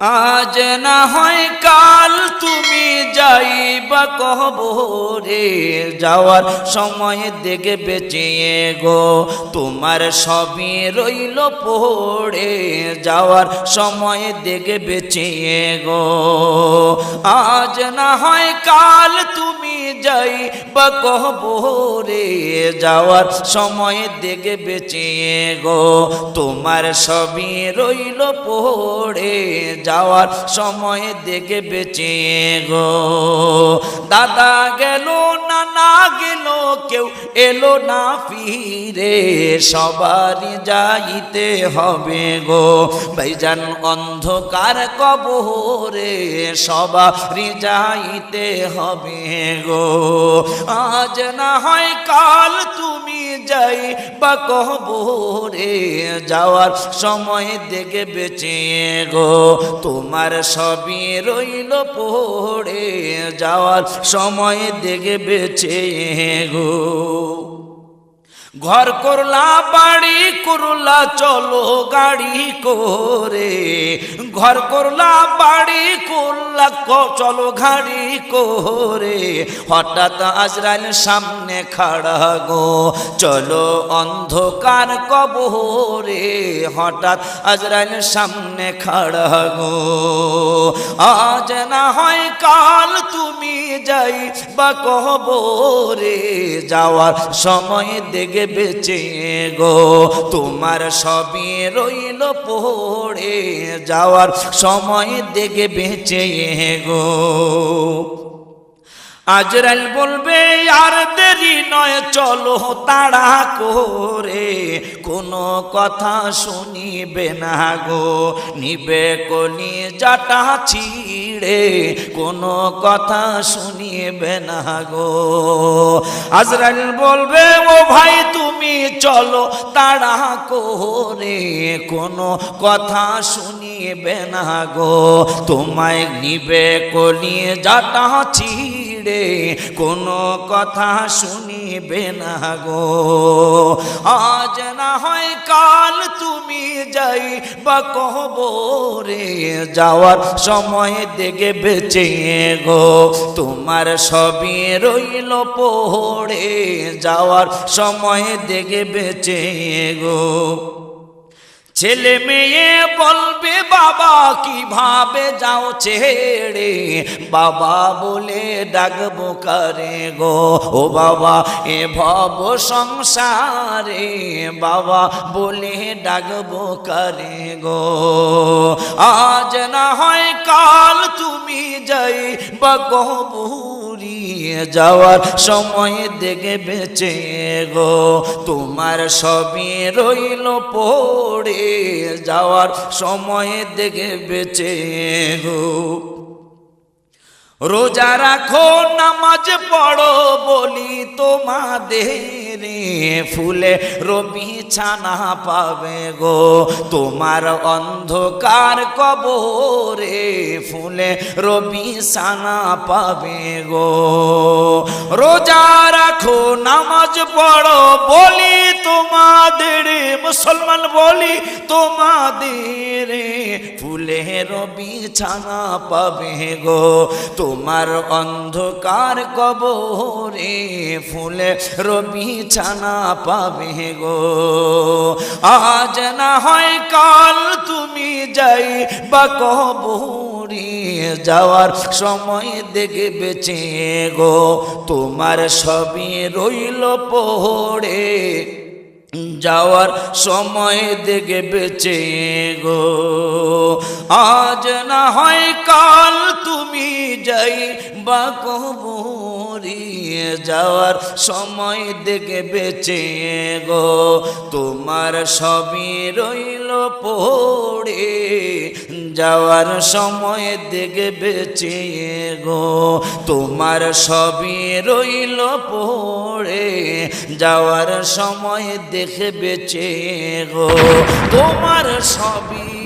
আজ না হয় কাল তুমি যাইবা কবরে, যাওয়ার সময় দেখে বেঁচে গো তোমার সবই রইল পড়ে, যাওয়ার সময় দেখে বেঁচে গো। আজ না হয় কাল তুমি যাইবা কবরে, যাওয়ার সময় দেখে বেঁচে গো তোমার সবই রইল পড়ে, যাওয়ার সময় দেখে বেঁচে গো। দাদা গেল নানা গেল কেউ এলো না ফিরে, সবারই যাইতে হবে গো ভাইজান অন্ধকার কবরে, সবারই যাইতে হবে গো। আজ না হয় কাল তুমি যাইবা কবরে, যাওয়ার সময় দেখে বেঁচে গো তোমার সবই রইল পড়ে, যাওয়ার সময় দেখে বেঁচে গো। ঘর করলা বাড়ি করলা চলো গাড়ি করে, ঘর করলা বাড়ি করলা চলো গাড়ি করে, হঠাৎ আজরাইল সামনে খাড়া গো চলো অন্ধকার কবরে, হঠাৎ আজরাইল সামনে খাড়া গো। আজ না হয় কাল তুমি যাইবা কবরে, যাওয়ার সময় দেখে বেঁচে গো তোমার সবই রইল পড়ে, যাওয়ার সময় দেখে বেঁচে গো। আজরাইল বলবে আর দেরি নয় চলো তাড়া করে, কোনো কথা শুনিবে না গো নিবে কলি জাটা ছিড়ে, কোনো কথা শুনিবে না গো। আজরাইল বলবে ও ভাই তুমি চলো তাড়া করে, কোনো কথা শুনিবে না গো তোমায় নিবে কলি জাটা ছিড়ে, কোনো কথা শুনিবে না গো। আজ না হয় কাল তুমি যাইবা কবরে, যাওয়ার সময় দেখে বেঁচে গো তোমার সবই রইল পড়ে, যাওয়ার সময় দেখে বেঁচে গো। ছেলে মেয়ে বলবে বাবা কিভাবে যাও ছেড়ে, বাবা বলে ডাকবো কারে গো ও বাবা এ ভব সংসারে, বাবা বলে ডাকবো কারে গো। আজ না হয় কাল তুমি যাইবা কবরে, যাওয়ার সময় দেখে বেঁচে গো তোমার সবই রইল পড়ে, যাওয়ার সময় দেখে বেঁচে গো। রোজা রাখো নামাজ পড়ো বলি তোমাদের, ফুলে রবি ছানা পাবে গো তোমার অন্ধকার কবরে, ফুলে রবি ছানা পাবে গো। রোজা রাখো নামাজ পড়ো বলি তোমাদের, মুসলমান বলি তোমাদের, ফুলে রবি ছানা পাবে গো তোমার অন্ধকার কবরে, ফুলে রবি ছানা পাবে গো। আজ না হয় কাল তুমি যাইবা কবরে, যাওয়ার সময় দেখে বেঁচে গো তোমার সবই রইল পড়ে, যাওয়ার সময় দেখে বেঁচে গো। আজ না হয় কাল তুমি যাইবা কবরে, যাওয়ার সময় দেখে বেঁচে গো তোমার সবই রইল পড়ে, যাওয়ার সময় দেখে বেঁচে গো তোমার সবই রইল পড়ে, যাওয়ার সময় দেখে বেঁচে গো তোমার সবই